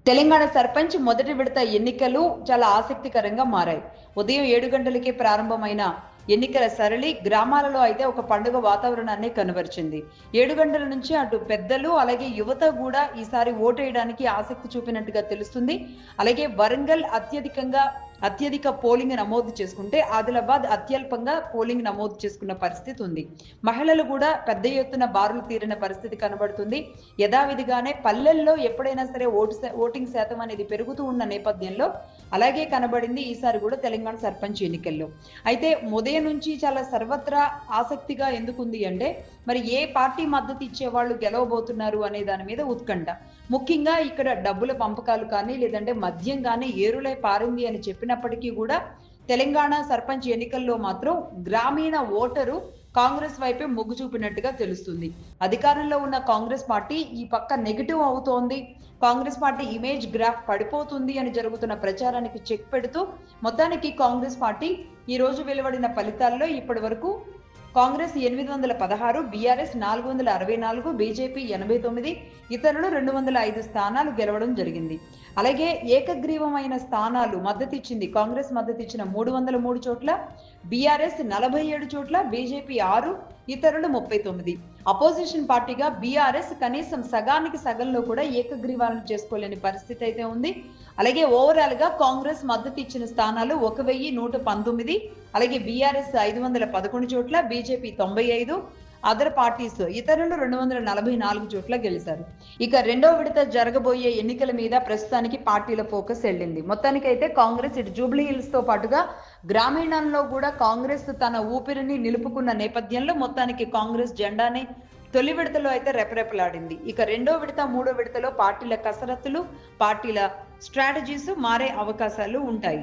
తెలంగాణ సర్పంచ్ మొదటి విడత ఎన్నికలు చాలా ఆసక్తికరంగా మారాయి. ఉదయం 7 గంటలకే ప్రారంభమైన ఎన్నికల సరళి గ్రామాలలో అయితే ఒక పండుగ వాతావరణాన్ని కనబరిచింది. 7 గంటల నుంచి అటు పెద్దలు అలాగే యువత కూడా ఈసారి ఓటేయడానికి ఆసక్తి చూపినట్టుగా తెలుస్తుంది. అలాగే వరంగల్ అత్యధిక పోలింగ్ నమోదు చేసుకుంటే ఆదిలాబాద్ అత్యల్పంగా పోలింగ్ నమోదు చేసుకున్న పరిస్థితి ఉంది. మహిళలు కూడా పెద్ద ఎత్తున బారులు తీరిన పరిస్థితి కనబడుతుంది. యథావిధిగానే పల్లెల్లో ఎప్పుడైనా సరే ఓటింగ్ శాతం అనేది పెరుగుతూ ఉన్న నేపథ్యంలో అలాగే కనబడింది ఈసారి కూడా తెలంగాణ సర్పంచ్ ఎన్నికల్లో. అయితే ఉదయం నుంచి చాలా సర్వత్రా ఆసక్తిగా ఎందుకుంది అంటే మరి ఏ పార్టీ మద్దతు ఇచ్చే వాళ్ళు గెలవబోతున్నారు అనే దాని మీద ఉత్కంఠ. ముఖ్యంగా ఇక్కడ డబ్బుల పంపకాలు కానీ లేదంటే మద్యం కానీ ఏరులై పారింది అని చెప్పినప్పటికీ కూడా తెలంగాణ సర్పంచ్ ఎన్నికల్లో మాత్రం గ్రామీణ ఓటరు కాంగ్రెస్ వైపే మొగ్గు చూపినట్టుగా తెలుస్తుంది. అధికారంలో ఉన్న కాంగ్రెస్ పార్టీ ఈ పక్క నెగిటివ్ అవుతోంది, కాంగ్రెస్ పార్టీ ఇమేజ్ గ్రాఫ్ పడిపోతుంది అని జరుగుతున్న ప్రచారానికి చెక్ పెడుతూ మొత్తానికి కాంగ్రెస్ పార్టీ ఈ రోజు వెలువడిన ఫలితాల్లో ఇప్పటి వరకు కాంగ్రెస్ 816, బీఆర్ఎస్ 464, బీజేపీ 89, ఇతరులు 205 స్థానాలు గెలవడం జరిగింది. అలాగే ఏకగ్రీవమైన స్థానాలు మద్దతిచ్చింది కాంగ్రెస్ మద్దతిచ్చిన 303 చోట్ల, బీఆర్ఎస్ 47 చోట్ల, బీజేపీ 6, ఇతరులు 39. అపోజిషన్ పార్టీగా బీఆర్ఎస్ కనీసం సగానికి సగంలో కూడా ఏకగ్రీవాలను చేసుకోలేని పరిస్థితి అయితే ఉంది. అలాగే ఓవరాల్ గా కాంగ్రెస్ మద్దతు ఇచ్చిన స్థానాలు 1119, అలాగే బీఆర్ఎస్ 511 చోట్ల, బీజేపీ 95, అదర్ పార్టీస్ ఇతరులు 244 చోట్ల గెలిచారు. ఇక రెండో విడత జరగబోయే ఎన్నికల మీద ప్రస్తుతానికి పార్టీల ఫోకస్ వెళ్ళింది. మొత్తానికైతే కాంగ్రెస్ ఇటు జూబ్లీ హిల్స్ తో పాటుగా గ్రామీణంలో కూడా కాంగ్రెస్ తన ఊపిరిని నిలుపుకున్న నేపథ్యంలో మొత్తానికి కాంగ్రెస్ జెండాని తొలి విడతలో అయితే రెపరెపలాడింది. ఇక రెండో విడత మూడో విడతలో పార్టీల కసరత్తులు పార్టీల స్ట్రాటజీస్ మారే అవకాశాలు ఉంటాయి.